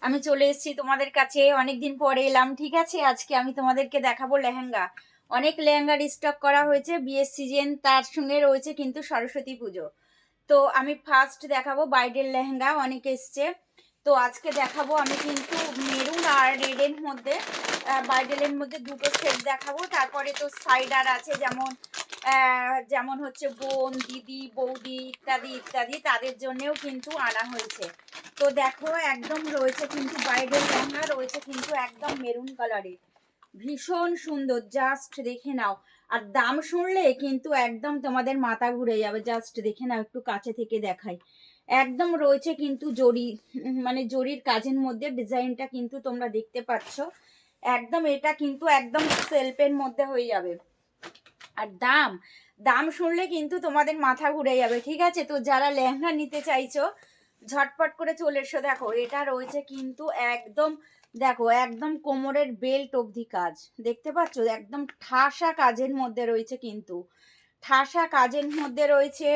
আমি চলে এসেছি তোমাদের কাছে, অনেকদিন পরে এলাম। ঠিক আছে, আজকে আমি তোমাদেরকে দেখাবো লেহেঙ্গা। অনেক লেহেঙ্গার স্টক করা হয়েছে, বিয়ের সিজন, তার সঙ্গে রয়েছে কিন্তু সরস্বতী পুজো। তো আমি ফার্স্ট দেখাবো ব্রাইডাল লেহেঙ্গা, অনেক এসছে। তো আজকে দেখাবো আমি কিন্তু মেরুন আর রেডের মধ্যে, ব্রাইডালের মধ্যে দুটো সেট দেখাবো। তারপরে তো সাইডার আছে, যেমন হচ্ছে বোন, দিদি, বৌদি ইত্যাদি ইত্যাদি, তাদের জন্যেও কিন্তু আনা হয়েছে। তো দেখো একদম রয়েছে কিন্তু ব্রাইডাল লেহেঙ্গা রয়েছে কিন্তু একদম মেরুন কালারে, ভীষণ সুন্দর, জাস্ট দেখে নাও। আর দাম শুনলে কিন্তু একদম তোমাদের মাথা ঘুরে যাবে, জাস্ট দেখে নাও, একটু কাছে থেকে দেখাই। একদম রয়েছে কিন্তু জরি, মানে জরির কাজের মধ্যে ডিজাইনটা কিন্তু তোমরা দেখতে পাচ্ছ। একদম এটা কিন্তু একদম সেলফের মধ্যে হয়ে যাবে। আর দাম দাম শুনলে কিন্তু তোমাদের মাথা ঘুরে যাবে। ঠিক আছে, তো যারা লেহেঙ্গা নিতে চাইছো ঝটপট করে চলে এসো। দেখো এটা রয়েছে কিন্তু একদম, দেখো একদম কোমরের বেল্ট অবধি কাজ, দেখতে পাচ্ছ? একদম ঠাসা কাজের মধ্যে রয়েছে কিন্তু, ঠাসা কাজের মধ্যে রয়েছে।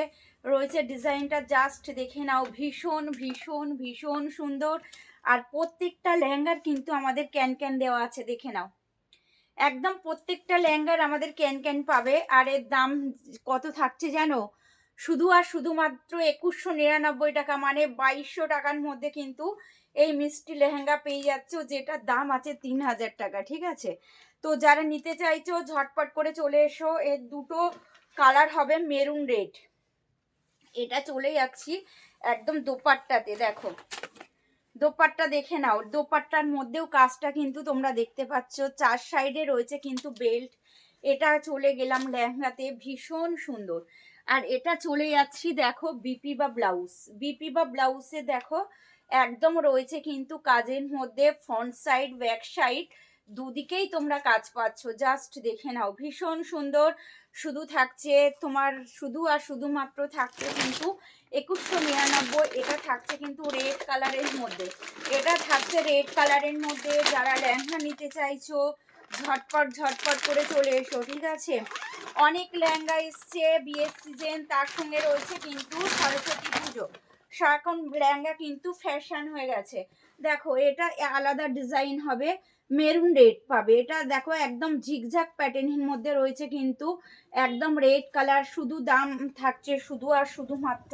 রয়েছে ডিজাইনটা জাস্ট দেখে নাও, ভীষণ ভীষণ ভীষণ সুন্দর। আর প্রত্যেকটা লেহেঙ্গার কিন্তু আমাদের ক্যান ক্যান দেওয়া আছে, দেখে নাও। একদম প্রত্যেকটা লেহেঙ্গার আমাদের ক্যান ক্যান পাবে। আর এর দাম কত থাকছে জানো? শুধু আর শুধুমাত্র 2199 টাকা, মানে 2200 টাকার মধ্যে কিন্তু এই মিষ্টি লেহেঙ্গা পেয়ে যাচ্ছ, যেটা দাম আছে 3000 টাকা। ঠিক আছে, তো যারা নিতে চাইছো ঝটপট করে চলে এসো। এর দুটো কালার হবে, মেরুন রেড। এটা চলে যাচ্ছি একদম দোপাট্টাতে, দেখো দোপাট্টা দেখে নাও। দোপাট্টার মধ্যেও কাজটা কিন্তু তোমরা দেখতে পাচ্ছ, চার সাইডে রয়েছে কিন্তু বেল্ট। এটা চলে গেলাম লেহেঙ্গাতে, ভীষণ সুন্দর। আর এটা চলে যাচ্ছি দেখো বিপি বা ব্লাউজ। বিপি বা ব্লাউজে দেখো একদম রয়েছে কিন্তু কাজের মধ্যে, ফ্রন্ট সাইড ব্যাক সাইড দুদিকেই তোমরা কাজ পাচ্ছ, জাস্ট দেখে নাও, ভীষণ সুন্দর। শুধু থাকছে তোমার, শুধু আর শুধুমাত্র থাকছে কিন্তু 2199। এটা থাকছে কিন্তু রেড কালারের মধ্যে, এটা থাকছে রেড কালারের মধ্যে। যারা লেহেঙ্গা নিতে চাইছো ঝটপট ঝটপট করে চলে এসো। ঠিক আছে, অনেক লেহেঙ্গা এসছে, বিয়ের সিজন, তার সঙ্গে রয়েছে কিন্তু সরস্বতী পুজো। এখন লেহেঙ্গা কিন্তু ফ্যাশন হয়ে গেছে। দেখো এটা আলাদা ডিজাইন হবে, মেরুন রেড পাবে। এটা দেখো একদম ঝিকঝাক প্যাটার্নের মধ্যে রয়েছে কিন্তু একদম রেড কালার। শুধু দাম থাকছে শুধু আর শুধুমাত্র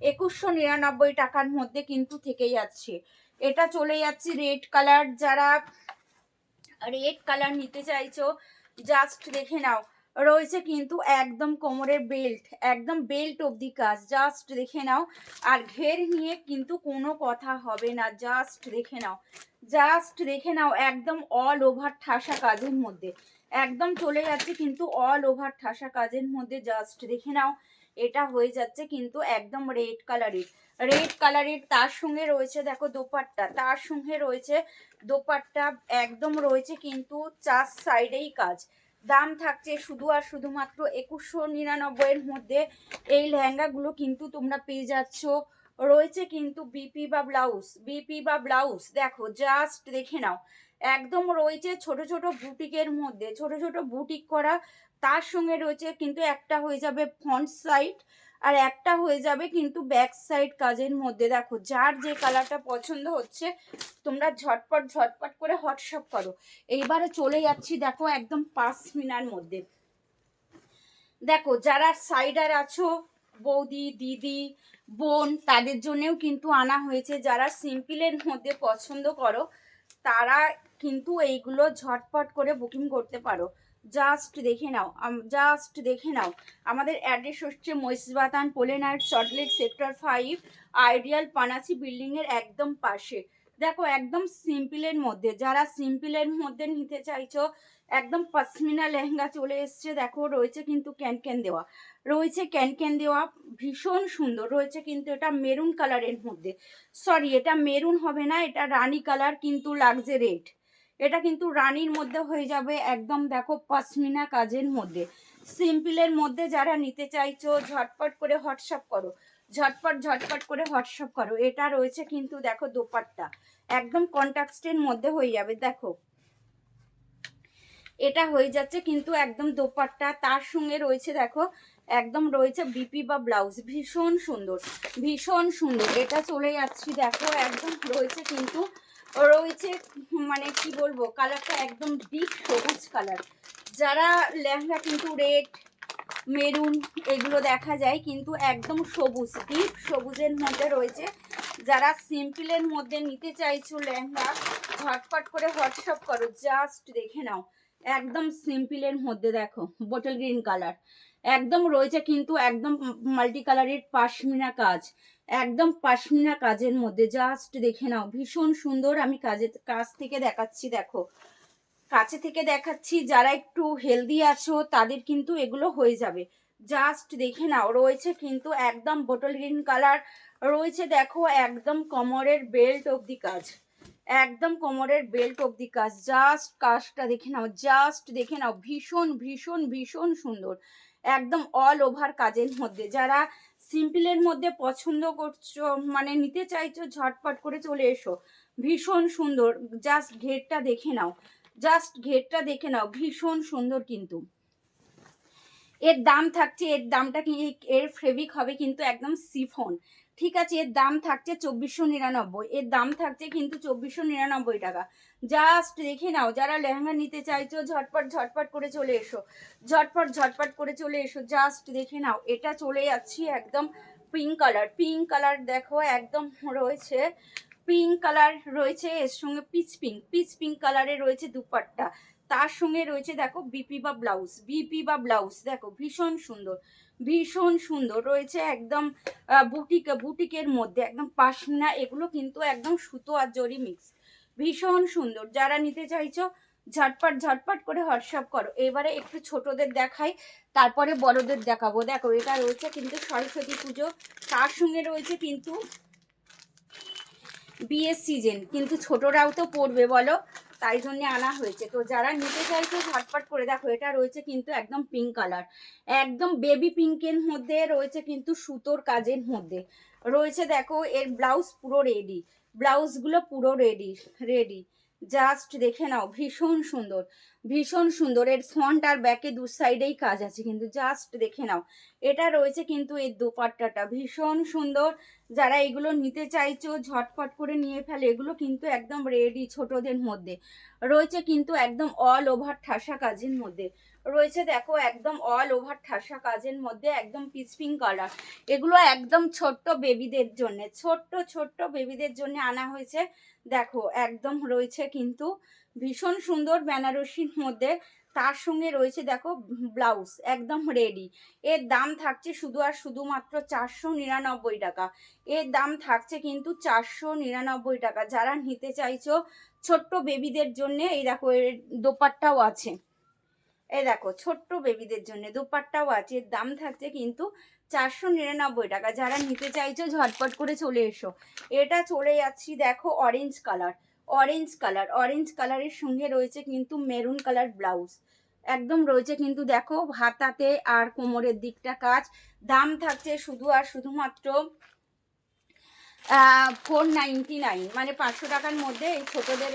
2199 টাকার মধ্যে কিন্তু থেকে যাচ্ছে। এটা চলে যাচ্ছে রেড কালার। যারা রেড কালার নিতে চাইছো জাস্ট দেখে নাও, রয়েছে কিন্তু একদম কোমরের বেল্ট, একদম বেল্ট অবধি কাজ, জাস্ট দেখে নাও। আর ঘের নিয়ে কিন্তু কোনো কথা হবে না, জাস্ট দেখে নাও, জাস্ট দেখে নাও, একদম অল ওভার ঠাসা কাজের মধ্যে, একদম চলে যাচ্ছে কিন্তু অল ওভার ঠাসা কাজের মধ্যে, জাস্ট দেখে নাও। এটা হয়ে যাচ্ছে কিন্তু একদম রেড কালারের, রেড কালারের। তার সঙ্গে রয়েছে দেখো দোপাট্টা, তার সঙ্গে রয়েছে দোপাট্টা, একদম রয়েছে কিন্তু চার সাইডেই কাজ। দাম থাকছে শুধু আর শুধুমাত্র 2199 এর মধ্যে এই লেহেঙ্গাগুলো কিন্তু তোমরা পেয়ে যাচ্ছ। রয়েছে কিন্তু বিপি বা ব্লাউজ, বিপি বা ব্লাউজ দেখো, জাস্ট দেখে নাও। একদম রয়েছে ছোট ছোট বুটিকের মধ্যে, ছোট ছোট বুটিক করা। তার সঙ্গে রয়েছে কিন্তু একটা হয়ে যাবে ফ্রন্ট সাইড, আর একটা হয়ে যাবে কিন্তু ব্যাক সাইড কাজের মধ্যে। দেখো যার যে কালারটা পছন্দ হচ্ছে তোমরা ঝটপট ঝটপট করে হোয়াটসঅ্যাপ করো। এইবারে চলে যাচ্ছি দেখো একদম পাশমিনার মধ্যে। দেখো যারা সাইডার আছো, বৌদি, দিদি, বোন, তাদের জন্যও কিন্তু আনা হয়েছে। যারা সিম্পলের মধ্যে পছন্দ করো তারা কিন্তু এইগুলো ঝটপট করে বুকিং করতে পারো। জাস্ট দেখে নাও, জাস্ট দেখে নাও। আমাদের অ্যাড্রেস হচ্ছে মহিষবাতান পোলেনার সল্টলেক সেক্টর 5, আইডিয়াল পানাসি বিল্ডিংয়ের একদম পাশে। দেখো একদম সিম্পলের মধ্যে, যারা সিম্পলের মধ্যে নিতে চাইছো একদম পশমিনা লেহেঙ্গা চলে এসছে। দেখো রয়েছে কিন্তু ক্যানক্যান দেওয়া, রয়েছে ক্যানক্যান দেওয়া, ভীষণ সুন্দর রয়েছে কিন্তু। এটা মেরুন কালারের মধ্যে, সরি এটা মেরুন হবে না, এটা রানী কালার কিন্তু লাগছে রেড। এটা কিন্তু রানীর মধ্যে হয়ে যাবে একদম, দেখো পশমিনা কাজের মধ্যে, সিম্পলের মধ্যে। যারা নিতে চাইছো ঝটপট করে হোয়াটসঅ্যাপ করো, ঝটপট ঝটপট করে হোয়াটসঅ্যাপ করো। এটা রয়েছে কিন্তু দেখো দোপাট্টা, একদম কন্ট্রাস্টের মধ্যে হয়ে যাবে। দেখো এটা হয়ে যাচ্ছে কিন্তু একদম দোপাট্টা, তার সঙ্গে রয়েছে দেখো একদম রয়েছে বিপি বা ব্লাউজ, ভীষণ সুন্দর, ভীষণ সুন্দর। এটা চলে যাচ্ছি দেখো একদম রয়েছে কিন্তু রয়েছে মানে কি বলবো, কালারটা একদম ডিপ সবুজ কালার। যারা লেহেঙ্গা কিন্তু রেড মেরুন এগুলো দেখা যায়, কিন্তু একদম সবুজ, ডিপ সবুজের মধ্যে রয়েছে। যারা সিম্পলের মধ্যে নিতে চাইছো লেহেঙ্গা, ঝটপট করে হোয়াটসঅ্যাপ করো, জাস্ট দেখে নাও। একদম সিম্পলের মধ্যে দেখো বটল গ্রিন কালার, একদম রয়েছে কিন্তু একদম মাল্টি কালারের পাশমিনা কাজ, একদম পাশমিনা কাজের মধ্যে, জাস্ট দেখে নাও, ভীষণ সুন্দর। আমি কাছ থেকে দেখাচ্ছি, দেখো কাছে থেকে দেখাচ্ছি। যারা একটু হেলদি আছো তাদের কিন্তু এগুলো হয়ে যাবে, জাস্ট দেখে নাও। রয়েছে কিন্তু একদম বটল গ্রিন কালার, রয়েছে দেখো একদম কোমরের বেল্ট অবধি কাজ, একদম কোমরের বেল্ট অবধি কাজ, জাস্ট কাজটা দেখে নাও, জাস্ট দেখে নাও, ভীষণ ভীষণ ভীষণ সুন্দর, একদম অল ওভার কাজের মধ্যে। যারা সিম্পলের মধ্যে পছন্দ করছো, মানে নিতে চাইছো, ঝটপট করে চলে এসো, ভীষণ সুন্দর। জাস্ট ঘেরটা দেখে নাও, জাস্ট ঘেরটা দেখে নাও, ভীষণ সুন্দর। কিন্তু এর দাম থাকছে, এর দামটা কি, এর ফেব্রিক হবে কিন্তু একদম সিফন, ঠিক আছে। এর দাম থাকছে 2499, এর দাম থাকছে কিন্তু 2499 টাকা। জাস্ট দেখে নাও। যারা লেহেঙ্গা নিতে চাইছো ঝটপট ঝটপট করে চলে এসো, ঝটপট ঝটপট করে চলে এসো, জাস্ট দেখে নাও। এটা চলে যাচ্ছি একদম পিঙ্ক কালার, পিঙ্ক কালার দেখো একদম রয়েছে পিঙ্ক কালার, রয়েছে এর সঙ্গে পিচ পিঙ্ক কালারে রয়েছে দুপাট্টা, তার সঙ্গে রয়েছে দেখো বিপি বা ব্লাউজ দেখো, ভীষণ সুন্দর, ভীষণ সুন্দর রয়েছে একদম বুটিকের মধ্যে, একদম পাশমিনা, এগুলো কিন্তু একদম সুতো আর জরি মিক্স, ভীষণ সুন্দর। যারা নিতে চাইছো ঝটপট ঝটপট করে হোয়াটসঅ্যাপ করো। এবারে একটু ছোটদের দেখাই, তারপরে বড়দের দেখাবো। দেখো এটা রয়েছে কিন্তু সরস্বতী পুজো, তার সঙ্গে রয়েছে কিন্তু বিয়ের সিজন, কিন্তু ছোটরাও তো পড়বে বলো, তাই জন্য আনা হয়েছে। তো যারা নিতে চাইছো ঝটপট করে দেখো। এটা রয়েছে কিন্তু একদম পিঙ্ক কালার, একদম বেবি পিঙ্কের মধ্যে রয়েছে কিন্তু সুতোর কাজের মধ্যে রয়েছে। দেখো এর ব্লাউজ পুরো রেডি, ব্লাউজগুলো পুরো রেডি রেডি, জাস্ট দেখে নাও, ভীষণ সুন্দর, ভীষণ সুন্দর। এর ফ্রন্ট আর ব্যাকে দু সাইডেই কাজ আছে কিন্তু, জাস্ট দেখে নাও। এটা রয়েছে কিন্তু এর দোপাট্টাটা, ভীষণ সুন্দর। যারা এগুলো নিতে চাইছো ঝটপট করে নিয়ে ফেলে, এগুলো কিন্তু একদম রেডি। ছোটদের মধ্যে রয়েছে কিন্তু একদম অল ওভার ঠাসা কাজের মধ্যে রয়েছে, দেখো একদম অল ওভার ঠাসা কাজের মধ্যে, একদম পিচ পিঙ্ক কালার। এগুলো একদম ছোট্ট বেবিদের জন্য, ছোট্ট ছোট্ট বেবিদের জন্য আনা হয়েছে। দেখো একদম রয়েছে কিন্তু ভীষণ সুন্দর বেনারসির মধ্যে, তার সঙ্গে রয়েছে দেখো ব্লাউজ একদম রেডি। এর দাম থাকছে শুধু আর শুধুমাত্র 499 টাকা, এর দাম থাকছে কিন্তু 499 টাকা। যারা নিতে চাইছো ছোট্ট বেবিদের জন্য, এই দেখো এর দোপাট্টাও আছে, এই দেখো ছোট্ট বেবিদের জন্য দোপাট্টাও আছে, এর দাম থাকছে কিন্তু 499 টাকা। যারা নিতে চাইছো ঝটপট করে চলে এসো। এটা চলে যাচ্ছি দেখো orange colour, orange colour, orange কালারের সঙ্গে রয়েছে কিন্তু মেরুন কালার ব্লাউজ, একদম রয়েছে কিন্তু দেখো হাতাতে আর কোমরের দিকটা কাজ। দাম থাকছে শুধু আর শুধুমাত্র 499, মানে 500 টাকার মধ্যে এই ছোটদের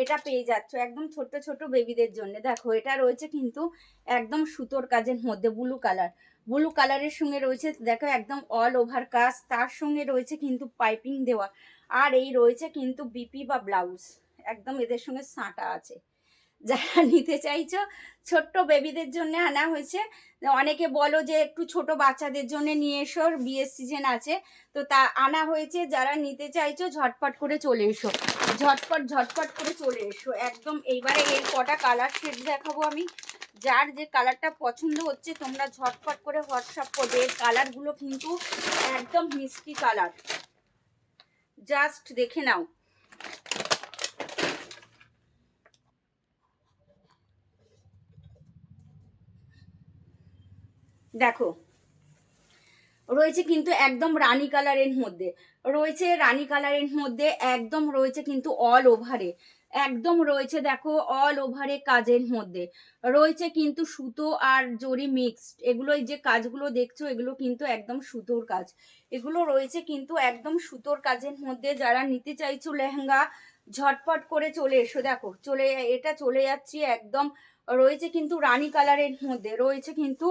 এটা পেয়ে যাচ্ছ একদম ছোট্ট ছোট বেবিদের জন্য। দেখো এটা রয়েছে কিন্তু একদম সুতোর কাজের মধ্যে, ব্লু কালার, ব্লু কালারের সঙ্গে রয়েছে দেখো একদম অল ওভার কাজ, তার সঙ্গে রয়েছে কিন্তু পাইপিং দেওয়া, আর এই রয়েছে কিন্তু বিপি বা ব্লাউজ, একদম এদের সঙ্গে সাঁটা আছে। যারা নিতে চাইছো ছোট্ট বেবিদের জন্য আনা হয়েছে। অনেকে বলো যে একটু ছোট বাচ্চাদের জন্য নিয়ে এসো, বিয়ের সিজন আছে, তো তা আনা হয়েছে। যারা নিতে চাইছো ঝটপট করে চলে এসো, ঝটপট ঝটপট করে চলে এসো একদম। এইবারে এর কটা কালার শেড দেখাবো আমি, যার যে কালারটা পছন্দ হচ্ছে তোমরা ঝটপট করে হোয়াটসঅ্যাপ করবে। এর কালারগুলো কিন্তু একদম মিষ্টি কালার, জাস্ট দেখে নাও। দেখো রয়েছে কিন্তু একদম রানী কালারের মধ্যে, রয়েছে রানী কালারের মধ্যে, একদম রয়েছে কিন্তু অল ওভারে, একদম রয়েছে দেখো অল ওভারে কাজের মধ্যে রয়েছে কিন্তু সুতো আর জরি মিক্সড। এগুলো এই যে কাজগুলো দেখছো এগুলো কিন্তু একদম সুতোর কাজ, এগুলো রয়েছে কিন্তু একদম সুতোর কাজের মধ্যে। যারা নিতে চাইছো লেহেঙ্গা ঝটপট করে চলে এসো। দেখো এটা চলে যাচ্ছি একদম, রয়েছে কিন্তু রানী কালারের মধ্যে, রয়েছে কিন্তু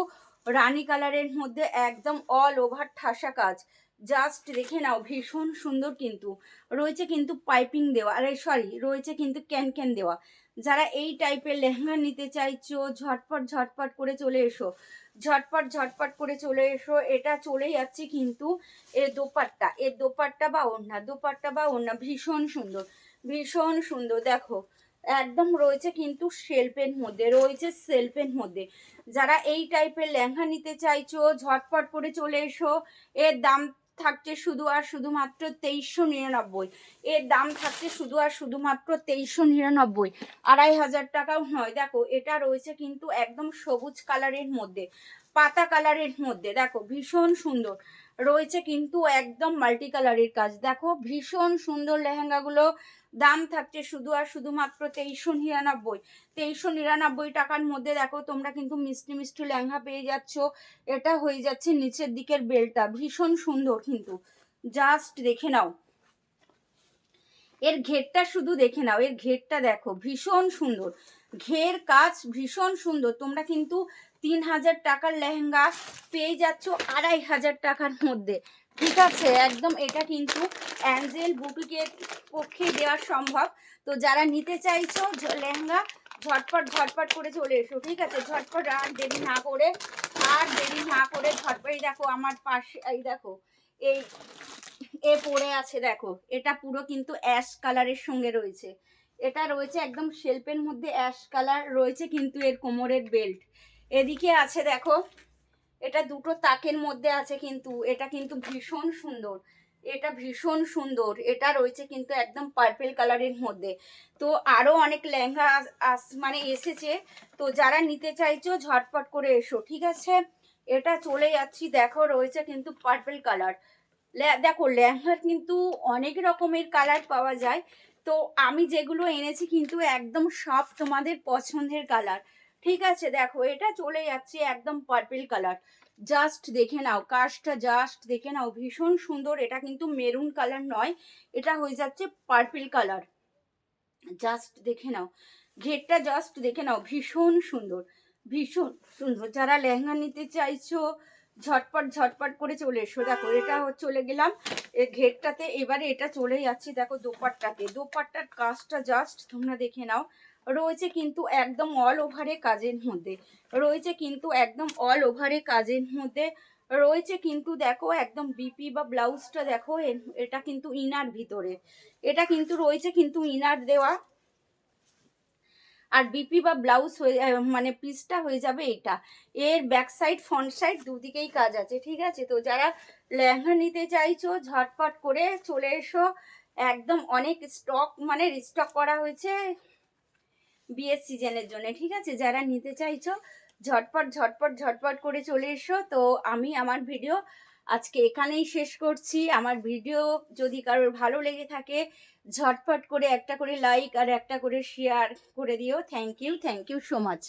রানী কালারের মধ্যে একদম অল ওভার ঠাসা কাজ, জাস্ট দেখে নাও, ভীষণ সুন্দর কিন্তু রয়েছে, কিন্তু পাইপিং দেওয়া, আরে সরি রয়েছে কিন্তু ক্যান ক্যান দেওয়া। যারা এই টাইপের লেহেঙ্গা নিতে চাইছো ঝটপট ঝটপট করে চলে এসো, ঝটপট ঝটপট করে চলে এসো। এটা চলে যাচ্ছে কিন্তু এর দোপাট্টা, এর দোপাট্টা বা ওড়না, দোপাট্টা বা ওড়না ভীষণ সুন্দর, ভীষণ সুন্দর। দেখো একদম রয়েছে কিন্তু সেলফের মধ্যে, রয়েছে সেলফের মধ্যে। যারা এই টাইপের লেহেঙ্গা নিতে চাইছো ঝটপট করে চলে এসো। এর দাম থাকছে শুধু আর শুধুমাত্র 2399। এর দাম থাকছে শুধু আর শুধুমাত্র 2399, 2500 টাকাও নয়। দেখো এটা রয়েছে কিন্তু একদম সবুজ কালারের মধ্যে, পাতা কালারের মধ্যে, দেখো ভীষণ সুন্দর রয়েছে কিন্তু একদম মাল্টি কালারের কাজ। দেখো ভীষণ সুন্দর লেহেঙ্গাগুলো, দাম থাকছে শুধু আর শুধুমাত্র 2399। 2399 টাকার মধ্যে দেখো তোমরা কিন্তু মিষ্টি মিষ্টি লেহেঙ্গা পেয়ে যাচ্ছ। এটা হয়ে যাচ্ছে নিচের দিকের বেলটা, ভীষণ সুন্দর কিন্তু, জাস্ট দেখে নাও। এর ঘেরটা শুধু দেখে নাও, এর ঘেরটা দেখো ভীষণ সুন্দর, ঘের কাজ ভীষণ সুন্দর। তোমরা কিন্তু 3000 টাকার লেহেঙ্গা পেয়ে যাচ্ছ 2500 টাকার মধ্যে, ঠিক আছে একদম। এটা কিন্তু অ্যাঞ্জেল বুটিকের পক্ষে দেওয়া সম্ভব। তো যারা নিতে চাইছো লেহেঙ্গা ঝটপট ঝটপট করে চলে এসো, ঠিক আছে, ঝটপট, আর দেরি না করে, আর দেরি না করে ঝটপট। দেখো আমার পাশে এই দেখো এই এ পড়ে আছে, দেখো এটা পুরো কিন্তু অ্যাশ কালারের সঙ্গে রয়েছে। এটা রয়েছে একদম শেল্পের মধ্যে অ্যাশ কালার রয়েছে কিন্তু এর কোমরের বেল্ট। এদিকে আছে দেখো, এটা দুটো তাকের মধ্যে আছে কিন্তু, এটা কিন্তু ভীষণ সুন্দর, এটা ভীষণ সুন্দর। এটা রয়েছে কিন্তু একদম পার্পেল কালারের মধ্যে। তো আরো অনেক লেহেঙ্গা মানে এসেছে। তো যারা নিতে চাইছো ঝটপট করে এসো, ঠিক আছে। এটা চলে যাচ্ছি, দেখো রয়েছে কিন্তু পার্পেল কালার। দেখো লেহেঙ্গার কিন্তু অনেক রকমের কালার পাওয়া যায়। তো আমি যেগুলো এনেছি কিন্তু একদম সব তোমাদের পছন্দের কালার, ঠিক আছে। দেখো এটা চলে যাচ্ছে একদম পার্পেল কালার, জাস্ট দেখে নাও কাজটা, জাস্ট দেখে নাও ভীষণ সুন্দর। এটা কিন্তু মেরুন কালার নয়, এটা হয়ে যাচ্ছে পার্পেল কালার, জাস্ট দেখে নাও ঘেরটা, জাস্ট দেখে নাও ভীষণ সুন্দর, ভীষণ সুন্দর। যারা লেহেঙ্গা নিতে চাইছো ঝটপট ঝটপট করে চলে এসো। দেখো এটা চলে গেলাম ঘেরটাতে, এবারে এটা চলে যাচ্ছে দেখো দোপাট্টাতে। দোপাট্টার কাজটা জাস্ট তোমরা দেখে নাও, রয়েছে কিন্তু একদম অল ওভারে কাজের মধ্যে, রয়েছে কিন্তু একদম অল ওভারে কাজের মধ্যে রয়েছে কিন্তু। দেখো একদম বিপি বা ব্লাউজটা দেখো, এটা কিন্তু ইনার ভিতরে, এটা কিন্তু রয়েছে কিন্তু ইনার দেওয়া। আর বিপি বা ব্লাউজ হয়ে মানে পিসটা হয়ে যাবে এটা। এর ব্যাক সাইড ফ্রন্ট সাইড দুদিকেই কাজ আছে, ঠিক আছে। তো যারা লেহেঙ্গা নিতে চাইছো ঝটপট করে চলে এসো, একদম অনেক স্টক মানে রিস্টক করা হয়েছে বিয়ের সিজনের জন্য, ঠিক আছে। যারা নিতে চাইছো ঝটপট ঝটপট ঝটপট করে চলে এসো। তো আমি আমার ভিডিও আজকে এখানেই শেষ করছি। আমার ভিডিও যদি কারোর ভালো লেগে থাকে ঝটপট করে একটা করে লাইক আর একটা করে শেয়ার করে দিও। Thank you so much.